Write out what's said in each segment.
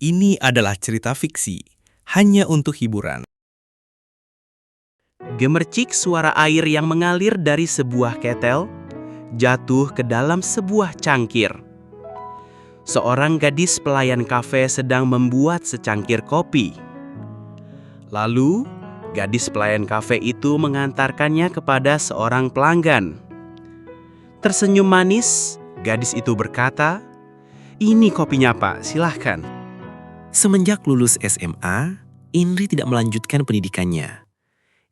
Ini adalah cerita fiksi, hanya untuk hiburan. Gemercik suara air yang mengalir dari sebuah ketel jatuh ke dalam sebuah cangkir. Seorang gadis pelayan kafe sedang membuat secangkir kopi. Lalu, gadis pelayan kafe itu mengantarkannya kepada seorang pelanggan. Tersenyum manis, gadis itu berkata, "Ini kopinya, Pak, silahkan." Semenjak lulus SMA, Indri tidak melanjutkan pendidikannya.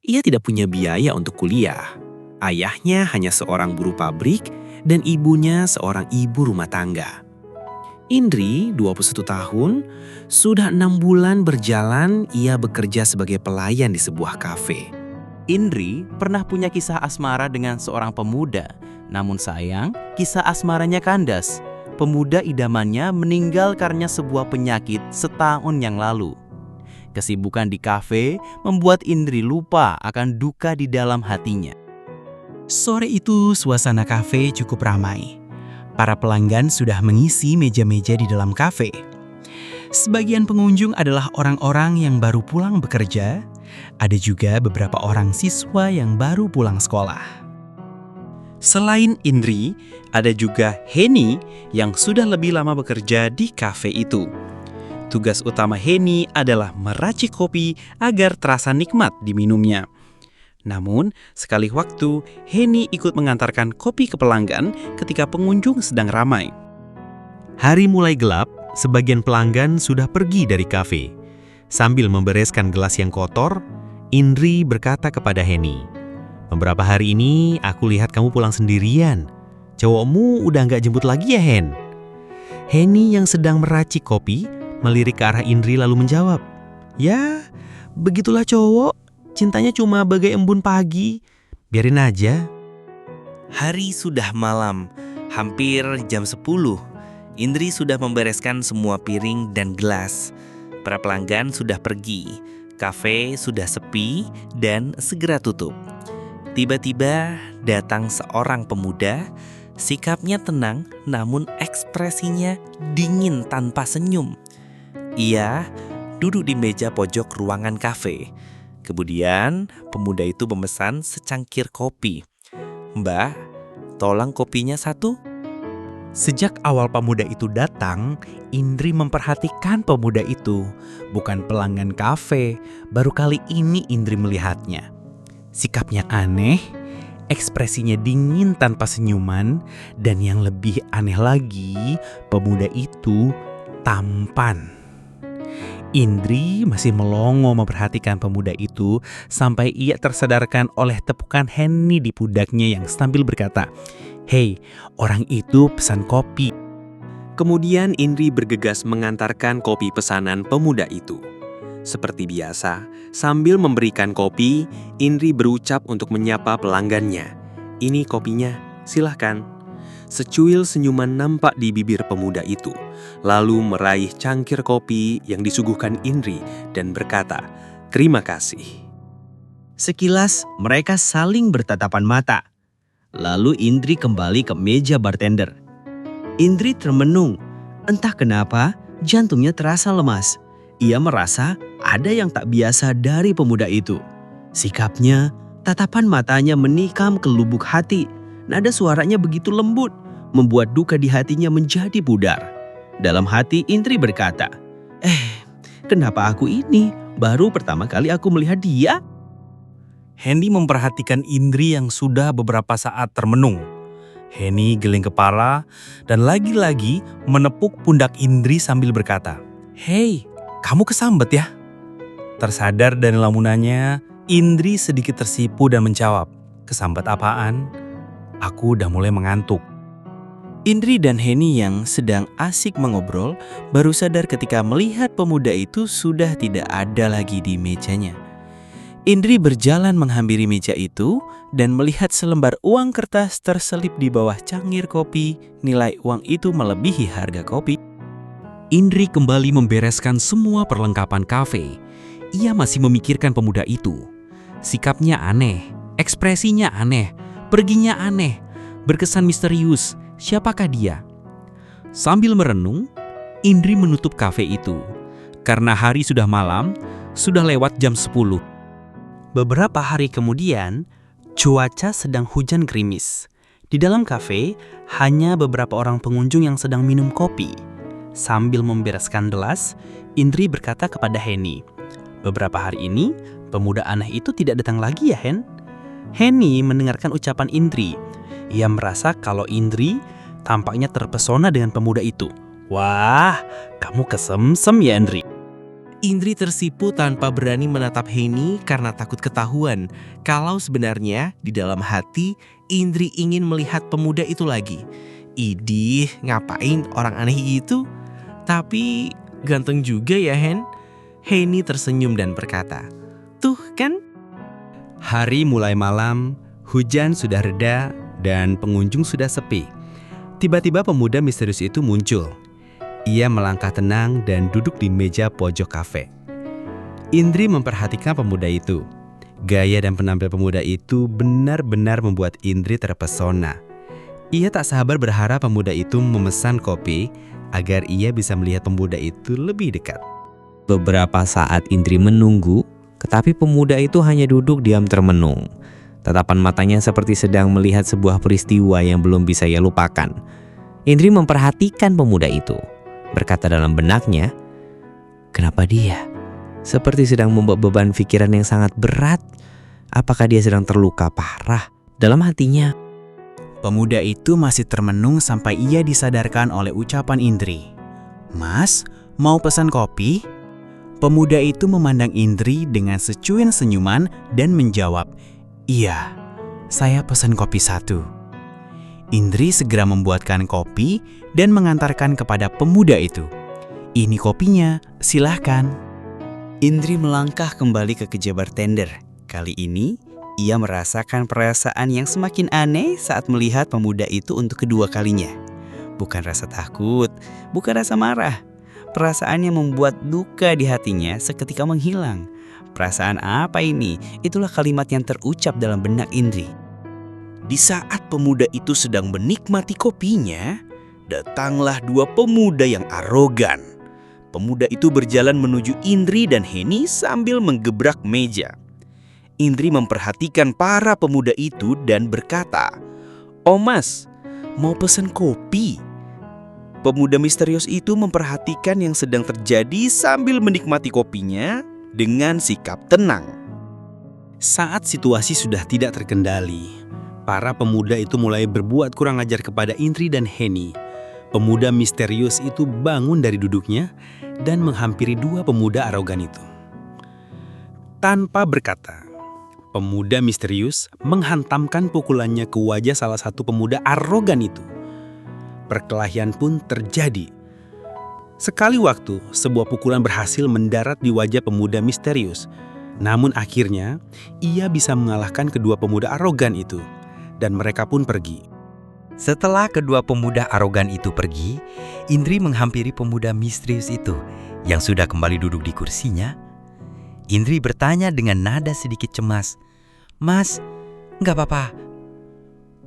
Ia tidak punya biaya untuk kuliah. Ayahnya hanya seorang buruh pabrik dan ibunya seorang ibu rumah tangga. Indri, 21 tahun, sudah 6 bulan berjalan ia bekerja sebagai pelayan di sebuah kafe. Indri pernah punya kisah asmara dengan seorang pemuda. Namun sayang, kisah asmaranya kandas. Pemuda idamannya meninggal karena sebuah penyakit setahun yang lalu. Kesibukan di kafe membuat Indri lupa akan duka di dalam hatinya. Sore itu suasana kafe cukup ramai. Para pelanggan sudah mengisi meja-meja di dalam kafe. Sebagian pengunjung adalah orang-orang yang baru pulang bekerja. Ada juga beberapa orang siswa yang baru pulang sekolah. Selain Indri, ada juga Heni yang sudah lebih lama bekerja di kafe itu. Tugas utama Heni adalah meracik kopi agar terasa nikmat diminumnya. Namun, sekali waktu, Heni ikut mengantarkan kopi ke pelanggan ketika pengunjung sedang ramai. Hari mulai gelap, sebagian pelanggan sudah pergi dari kafe. Sambil membereskan gelas yang kotor, Indri berkata kepada Heni, "Beberapa hari ini aku lihat kamu pulang sendirian. Cowokmu udah nggak jemput lagi ya, Hen?" Heni yang sedang meracik kopi melirik ke arah Indri lalu menjawab, "Ya, begitulah cowok. Cintanya cuma bagai embun pagi. Biarin aja." Hari sudah malam, hampir jam 10. Indri sudah membereskan semua piring dan gelas. Para pelanggan sudah pergi. Kafe sudah sepi dan segera tutup. Tiba-tiba datang seorang pemuda. Sikapnya tenang, namun ekspresinya dingin tanpa senyum. Ia duduk di meja pojok ruangan kafe. Kemudian pemuda itu memesan secangkir kopi. "Mbak, tolong kopinya satu." Sejak awal pemuda itu datang, Indri memperhatikan pemuda itu. Bukan pelanggan kafe, baru kali ini Indri melihatnya. Sikapnya aneh, ekspresinya dingin tanpa senyuman, dan yang lebih aneh lagi, pemuda itu tampan. Indri masih melongo memperhatikan pemuda itu sampai ia tersadarkan oleh tepukan Heni di pundaknya yang sambil berkata, "Hei, orang itu pesan kopi." Kemudian Indri bergegas mengantarkan kopi pesanan pemuda itu. Seperti biasa, sambil memberikan kopi, Indri berucap untuk menyapa pelanggannya. "Ini kopinya, silahkan." Secuil senyuman nampak di bibir pemuda itu, lalu meraih cangkir kopi yang disuguhkan Indri dan berkata, "Terima kasih." Sekilas mereka saling bertatapan mata. Lalu Indri kembali ke meja bartender. Indri termenung. Entah kenapa jantungnya terasa lemas. Ia merasa ada yang tak biasa dari pemuda itu. Sikapnya, tatapan matanya menikam ke lubuk hati. Nada suaranya begitu lembut, membuat duka di hatinya menjadi pudar. Dalam hati Indri berkata, kenapa aku ini? Baru pertama kali aku melihat dia." Heni memperhatikan Indri yang sudah beberapa saat termenung. Heni geleng kepala dan lagi-lagi menepuk pundak Indri sambil berkata, "Hei, kamu kesambet ya?" Tersadar dari lamunannya, Indri sedikit tersipu dan menjawab, "Kesambet apaan? Aku udah mulai mengantuk." Indri dan Heni yang sedang asik mengobrol baru sadar ketika melihat pemuda itu sudah tidak ada lagi di mejanya. Indri berjalan menghampiri meja itu dan melihat selembar uang kertas terselip di bawah cangkir kopi. Nilai uang itu melebihi harga kopi. Indri kembali membereskan semua perlengkapan kafe. Ia masih memikirkan pemuda itu. Sikapnya aneh, ekspresinya aneh, perginya aneh, berkesan misterius. Siapakah dia? Sambil merenung, Indri menutup kafe itu. karena hari sudah malam, sudah lewat jam 10. Beberapa hari kemudian, cuaca sedang hujan gerimis. Di dalam kafe, hanya beberapa orang pengunjung yang sedang minum kopi. Sambil membereskan gelas, Indri berkata kepada Henny, "Beberapa hari ini, pemuda aneh itu tidak datang lagi ya, Hen?" Henny mendengarkan ucapan Indri. Ia merasa kalau Indri tampaknya terpesona dengan pemuda itu. "Wah, kamu kesemsem ya, Indri." Indri tersipu tanpa berani menatap Henny karena takut ketahuan kalau sebenarnya di dalam hati Indri ingin melihat pemuda itu lagi. Idih, ngapain orang aneh gitu? Tapi ganteng juga ya, Hen? Henny tersenyum dan berkata, "Tuh kan?" Hari mulai malam, hujan sudah reda, dan pengunjung sudah sepi. Tiba-tiba pemuda misterius itu muncul. Ia melangkah tenang dan duduk di meja pojok kafe. Indri memperhatikan pemuda itu. Gaya dan penampil pemuda itu benar-benar membuat Indri terpesona. Ia tak sabar berharap pemuda itu memesan kopi agar ia bisa melihat pemuda itu lebih dekat. Beberapa saat Indri menunggu, tetapi pemuda itu hanya duduk diam termenung. Tatapan matanya seperti sedang melihat sebuah peristiwa yang belum bisa ia lupakan. Indri memperhatikan pemuda itu, berkata dalam benaknya, "Kenapa dia? Seperti sedang membawa beban pikiran yang sangat berat. Apakah dia sedang terluka parah?" Dalam hatinya, Pemuda itu masih termenung sampai ia disadarkan oleh ucapan Indri. "Mas, mau pesan kopi?" Pemuda itu memandang Indri dengan secuil senyuman dan menjawab, "Iya, saya pesan kopi 1." Indri segera membuatkan kopi dan mengantarkan kepada pemuda itu. "Ini kopinya, silahkan." Indri melangkah kembali ke keja bartender. Kali ini, ia merasakan perasaan yang semakin aneh saat melihat pemuda itu untuk kedua kalinya. Bukan rasa takut, bukan rasa marah. Perasaan yang membuat duka di hatinya seketika menghilang. Perasaan apa ini? Itulah kalimat yang terucap dalam benak Indri. Di saat pemuda itu sedang menikmati kopinya, datanglah dua pemuda yang arogan. Pemuda itu berjalan menuju Indri dan Henny sambil menggebrak meja. Indri memperhatikan para pemuda itu dan berkata, "Oh Mas, mau pesan kopi?" Pemuda misterius itu memperhatikan yang sedang terjadi sambil menikmati kopinya dengan sikap tenang. Saat situasi sudah tidak terkendali, para pemuda itu mulai berbuat kurang ajar kepada Indri dan Henny. Pemuda misterius itu bangun dari duduknya dan menghampiri dua pemuda arogan itu. Tanpa berkata, pemuda misterius menghantamkan pukulannya ke wajah salah satu pemuda arogan itu. Perkelahian pun terjadi. Sekali waktu, sebuah pukulan berhasil mendarat di wajah pemuda misterius. Namun akhirnya, ia bisa mengalahkan kedua pemuda arogan itu. Dan mereka pun pergi. Setelah kedua pemuda arogan itu pergi, Indri menghampiri pemuda misterius itu yang sudah kembali duduk di kursinya. Indri bertanya dengan nada sedikit cemas, "Mas, nggak apa-apa?"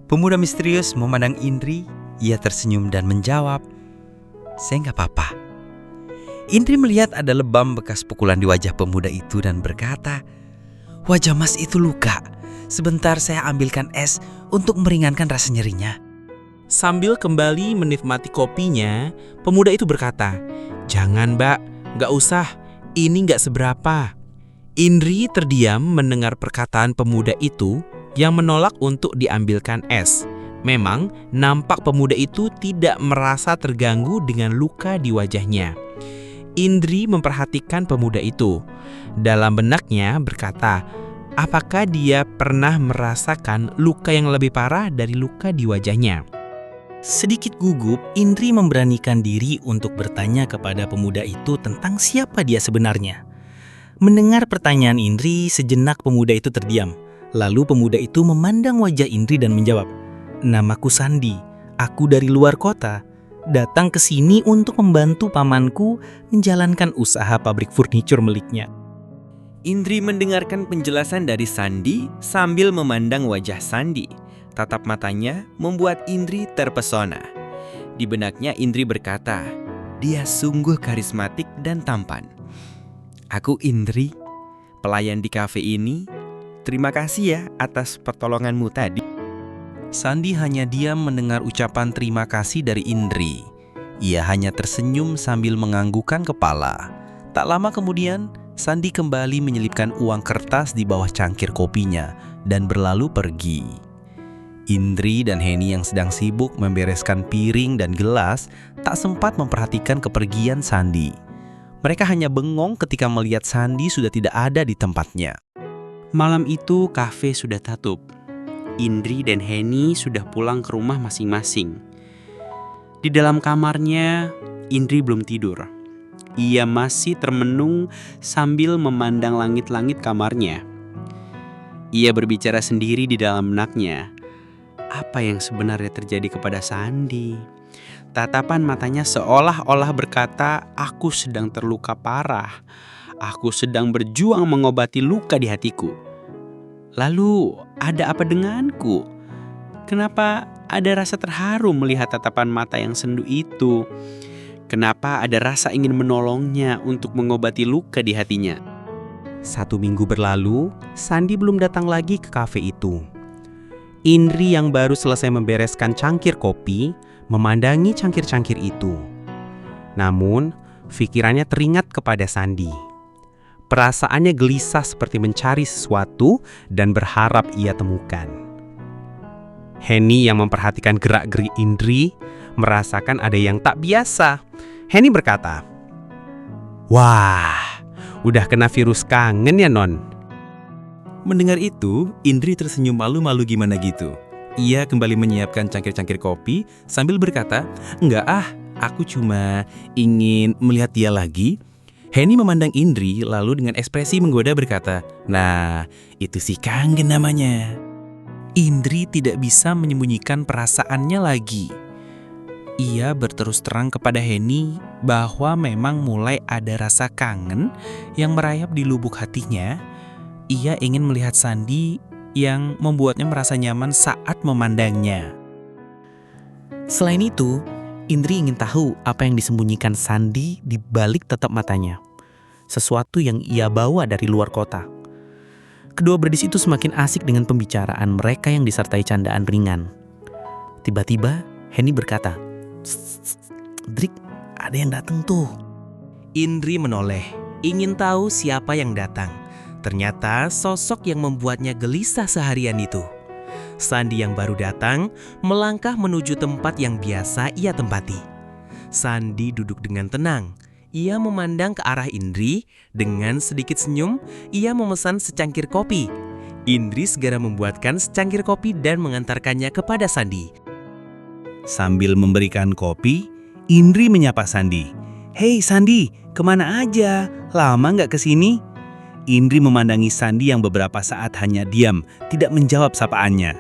Pemuda misterius memandang Indri, ia tersenyum dan menjawab, "Saya nggak apa-apa." Indri melihat ada lebam bekas pukulan di wajah pemuda itu dan berkata, "Wajah Mas itu luka. Sebentar saya ambilkan es untuk meringankan rasa nyerinya." Sambil kembali menikmati kopinya, pemuda itu berkata, "Jangan Mbak, nggak usah, ini nggak seberapa." Indri terdiam mendengar perkataan pemuda itu yang menolak untuk diambilkan es. Memang nampak pemuda itu tidak merasa terganggu dengan luka di wajahnya. Indri memperhatikan pemuda itu. Dalam benaknya berkata, apakah dia pernah merasakan luka yang lebih parah dari luka di wajahnya? Sedikit gugup, Indri memberanikan diri untuk bertanya kepada pemuda itu tentang siapa dia sebenarnya. Mendengar pertanyaan Indri, sejenak pemuda itu terdiam. Lalu pemuda itu memandang wajah Indri dan menjawab, "Namaku Sandi, aku dari luar kota. Datang ke sini untuk membantu pamanku menjalankan usaha pabrik furnitur miliknya." Indri mendengarkan penjelasan dari Sandi sambil memandang wajah Sandi. Tatap matanya membuat Indri terpesona. Di benaknya Indri berkata, Dia sungguh karismatik dan tampan. Aku Indri, pelayan di kafe ini. Terima kasih ya atas pertolonganmu tadi. Sandi hanya diam mendengar ucapan terima kasih dari Indri. Ia hanya tersenyum sambil menganggukkan kepala. Tak lama kemudian, Sandi kembali menyelipkan uang kertas di bawah cangkir kopinya dan berlalu pergi. Indri dan Henny yang sedang sibuk membereskan piring dan gelas tak sempat memperhatikan kepergian Sandi. Mereka hanya bengong ketika melihat Sandi sudah tidak ada di tempatnya. Malam itu kafe sudah tutup. Indri dan Henny sudah pulang ke rumah masing-masing. Di dalam kamarnya, Indri belum tidur. Ia masih termenung sambil memandang langit-langit kamarnya. Ia berbicara sendiri di dalam benaknya. Apa yang sebenarnya terjadi kepada Sandi? Tatapan matanya seolah-olah berkata, "Aku sedang terluka parah. Aku sedang berjuang mengobati luka di hatiku. Lalu ada apa denganku? Kenapa ada rasa terharu melihat tatapan mata yang sendu itu? Kenapa ada rasa ingin menolongnya untuk mengobati luka di hatinya?" 1 minggu berlalu, Sandi belum datang lagi ke kafe itu. Indri yang baru selesai membereskan cangkir kopi, memandangi cangkir-cangkir itu. Namun, pikirannya teringat kepada Sandi. Perasaannya gelisah seperti mencari sesuatu dan berharap ia temukan. Henny yang memperhatikan gerak-gerik Indri merasakan ada yang tak biasa. Henny berkata, "Wah, udah kena virus kangen ya, Non?" Mendengar itu, Indri tersenyum malu-malu gimana gitu. Ia kembali menyiapkan cangkir-cangkir kopi sambil berkata, "Enggak ah, aku cuma ingin melihat dia lagi." Henny memandang Indri lalu dengan ekspresi menggoda berkata, "Nah, itu sih kangen namanya." Indri tidak bisa menyembunyikan perasaannya lagi. Ia berterus terang kepada Henny bahwa memang mulai ada rasa kangen yang merayap di lubuk hatinya. Ia ingin melihat Sandi yang membuatnya merasa nyaman saat memandangnya. Selain itu, Indri ingin tahu apa yang disembunyikan Sandi di balik tatap matanya. Sesuatu yang ia bawa dari luar kota. Kedua gadis itu semakin asik dengan pembicaraan mereka yang disertai candaan ringan. Tiba-tiba, Henny berkata, "Drik, ada yang datang tuh." Indri menoleh, ingin tahu siapa yang datang. Ternyata sosok yang membuatnya gelisah seharian itu. Sandi yang baru datang melangkah menuju tempat yang biasa ia tempati. Sandi duduk dengan tenang. Ia memandang ke arah Indri. Dengan sedikit senyum, ia memesan secangkir kopi. Indri segera membuatkan secangkir kopi dan mengantarkannya kepada Sandi. Sambil memberikan kopi, Indri menyapa Sandi. "Hei Sandi, kemana aja? Lama nggak kesini?" Indri memandangi Sandi yang beberapa saat hanya diam, tidak menjawab sapaannya.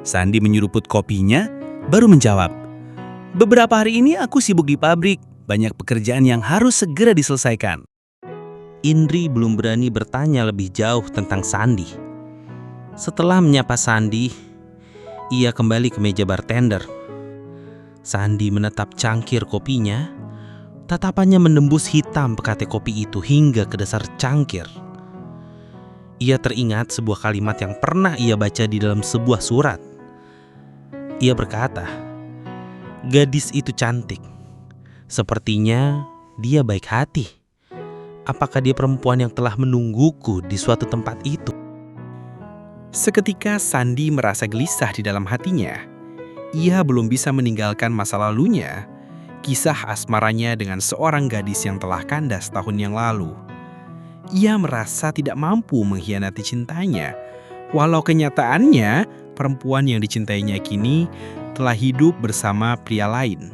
Sandi menyeruput kopinya, baru menjawab, "Beberapa hari ini aku sibuk di pabrik, banyak pekerjaan yang harus segera diselesaikan." Indri belum berani bertanya lebih jauh tentang Sandi. Setelah menyapa Sandi, ia kembali ke meja bartender. Sandi menatap cangkir kopinya. Tatapannya menembus hitam pekate kopi itu hingga ke dasar cangkir. Ia teringat sebuah kalimat yang pernah ia baca di dalam sebuah surat. Ia berkata, "Gadis itu cantik. Sepertinya dia baik hati. Apakah dia perempuan yang telah menungguku di suatu tempat itu?" Seketika Sandi merasa gelisah di dalam hatinya. Ia belum bisa meninggalkan masa lalunya. Kisah asmaranya dengan seorang gadis yang telah kandas tahun yang lalu. Ia merasa tidak mampu mengkhianati cintanya. Walau kenyataannya, perempuan yang dicintainya kini telah hidup bersama pria lain.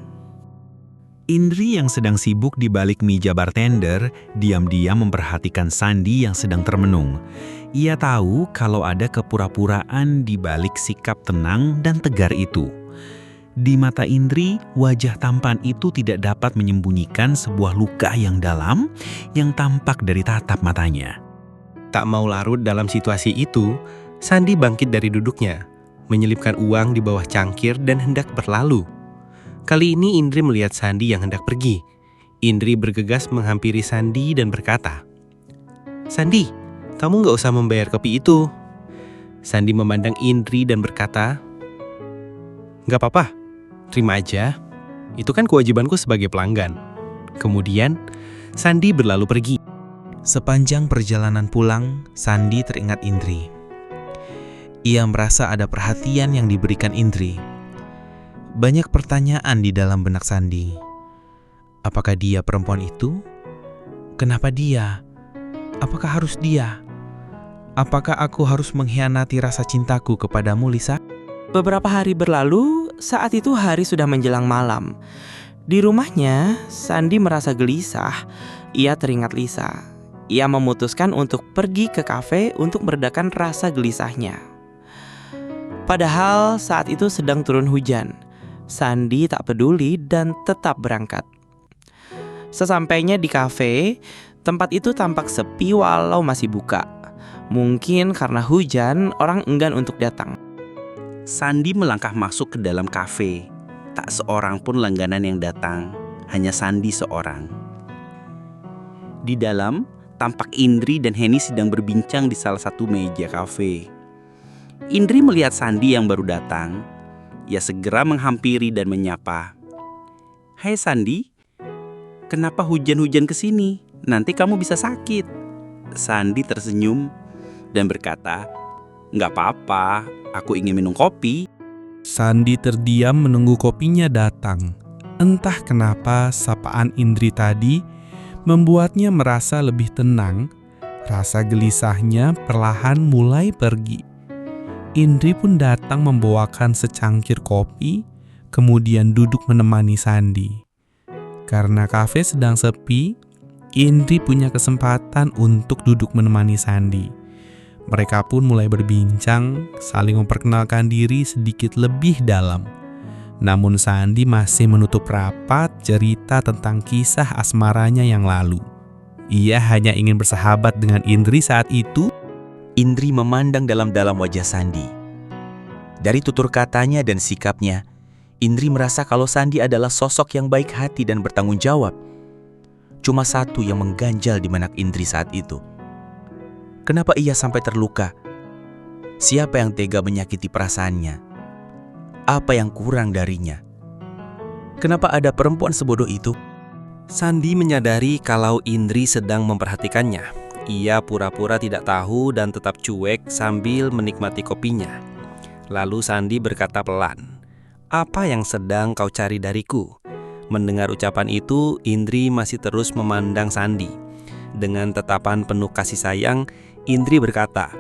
Indri yang sedang sibuk di balik meja bartender, diam-diam memperhatikan Sandi yang sedang termenung. Ia tahu kalau ada kepura-puraan di balik sikap tenang dan tegar itu. Di mata Indri, wajah tampan itu tidak dapat menyembunyikan sebuah luka yang dalam yang tampak dari tatap matanya. Tak mau larut dalam situasi itu, Sandi bangkit dari duduknya, menyelipkan uang di bawah cangkir dan hendak berlalu. Kali ini Indri melihat Sandi yang hendak pergi. Indri bergegas menghampiri Sandi dan berkata, "Sandi, kamu nggak usah membayar kopi itu." Sandi memandang Indri dan berkata, "Nggak apa-apa, terima aja. Itu kan kewajibanku sebagai pelanggan." Kemudian, Sandi berlalu pergi. Sepanjang perjalanan pulang, Sandi teringat Indri. Ia merasa ada perhatian yang diberikan Indri. Banyak pertanyaan di dalam benak Sandi. Apakah dia perempuan itu? Kenapa dia? Apakah harus dia? Apakah aku harus mengkhianati rasa cintaku kepadamu, Lisa? Beberapa hari berlalu, saat itu hari sudah menjelang malam. Di rumahnya, Sandi merasa gelisah. Ia teringat Lisa. Ia memutuskan untuk pergi ke kafe untuk meredakan rasa gelisahnya. Padahal saat itu sedang turun hujan. Sandi tak peduli dan tetap berangkat. Sesampainya di kafe, tempat itu tampak sepi walau masih buka. Mungkin karena hujan, orang enggan untuk datang. Sandi melangkah masuk ke dalam kafe. Tak seorang pun langganan yang datang, hanya Sandi seorang. Di dalam, tampak Indri dan Heni sedang berbincang di salah satu meja kafe. Indri melihat Sandi yang baru datang. Ia segera menghampiri dan menyapa. "Hai Sandi, kenapa hujan-hujan kesini? Nanti kamu bisa sakit." Sandi tersenyum dan berkata, "Nggak apa-apa, aku ingin minum kopi." Sandi terdiam menunggu kopinya datang. Entah kenapa sapaan Indri tadi membuatnya merasa lebih tenang. Rasa gelisahnya perlahan mulai pergi. Indri pun datang membawakan secangkir kopi, kemudian duduk menemani Sandi. Karena kafe sedang sepi, Indri punya kesempatan untuk duduk menemani Sandi. Mereka pun mulai berbincang, saling memperkenalkan diri sedikit lebih dalam. Namun Sandi masih menutup rapat cerita tentang kisah asmaranya yang lalu. Ia hanya ingin bersahabat dengan Indri saat itu. Indri memandang dalam-dalam wajah Sandi. Dari tutur katanya dan sikapnya, Indri merasa kalau Sandi adalah sosok yang baik hati dan bertanggung jawab. Cuma satu yang mengganjal di benak Indri saat itu. Kenapa ia sampai terluka? Siapa yang tega menyakiti perasaannya? Apa yang kurang darinya? Kenapa ada perempuan sebodoh itu? Sandi menyadari kalau Indri sedang memperhatikannya. Ia pura-pura tidak tahu dan tetap cuek sambil menikmati kopinya. Lalu Sandi berkata pelan, "Apa yang sedang kau cari dariku?" Mendengar ucapan itu, Indri masih terus memandang Sandi. Dengan tatapan penuh kasih sayang, Indri berkata,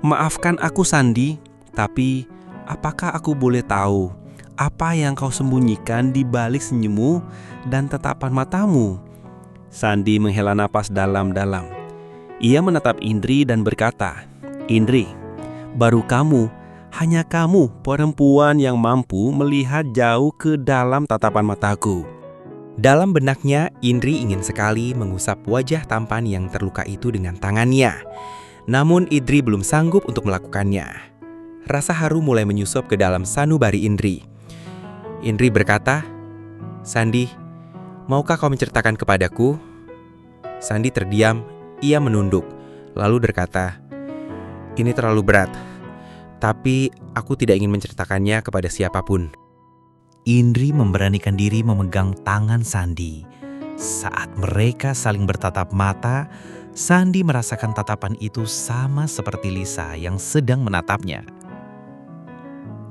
"Maafkan aku Sandi, tapi apakah aku boleh tahu apa yang kau sembunyikan di balik senyummu dan tatapan matamu?" Sandi menghela napas dalam-dalam. Ia menatap Indri dan berkata, "Indri, baru kamu, hanya kamu perempuan yang mampu melihat jauh ke dalam tatapan mataku." Dalam benaknya, Indri ingin sekali mengusap wajah tampan yang terluka itu dengan tangannya. Namun Indri belum sanggup untuk melakukannya. Rasa haru mulai menyusup ke dalam sanubari Indri. Indri berkata, "Sandi, maukah kau menceritakan kepadaku?" Sandi terdiam. Ia menunduk, lalu berkata, "Ini terlalu berat, tapi aku tidak ingin menceritakannya kepada siapapun." Indri memberanikan diri memegang tangan Sandi. Saat mereka saling bertatap mata, Sandi merasakan tatapan itu sama seperti Lisa yang sedang menatapnya.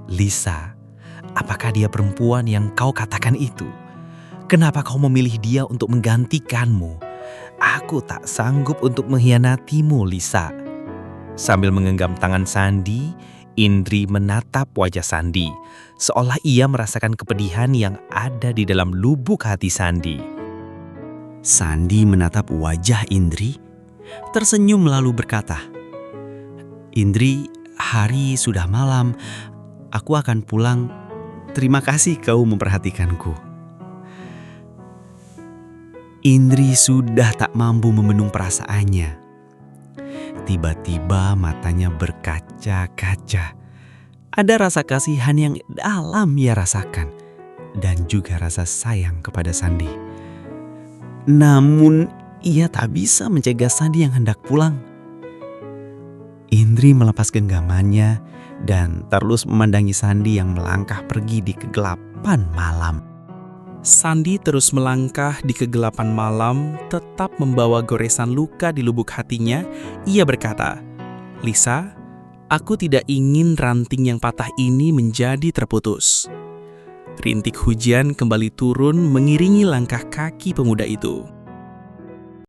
"Lisa, apakah dia perempuan yang kau katakan itu? Kenapa kau memilih dia untuk menggantikanmu? Aku tak sanggup untuk mengkhianatimu, Lisa." Sambil menggenggam tangan Sandi, Indri menatap wajah Sandi, seolah ia merasakan kepedihan yang ada di dalam lubuk hati Sandi. Sandi menatap wajah Indri, tersenyum lalu berkata, "Indri, hari sudah malam. Aku akan pulang. Terima kasih kau memperhatikanku." Indri sudah tak mampu membendung perasaannya. Tiba-tiba matanya berkaca-kaca. Ada rasa kasihan yang dalam ia rasakan, dan juga rasa sayang kepada Sandi. Namun ia tak bisa mencegah Sandi yang hendak pulang. Indri melepas genggamannya dan terus memandangi Sandi yang melangkah pergi di kegelapan malam. Sandi terus melangkah di kegelapan malam, tetap membawa goresan luka di lubuk hatinya. Ia berkata, "Lisa, aku tidak ingin ranting yang patah ini menjadi terputus." Rintik hujan kembali turun mengiringi langkah kaki pemuda itu.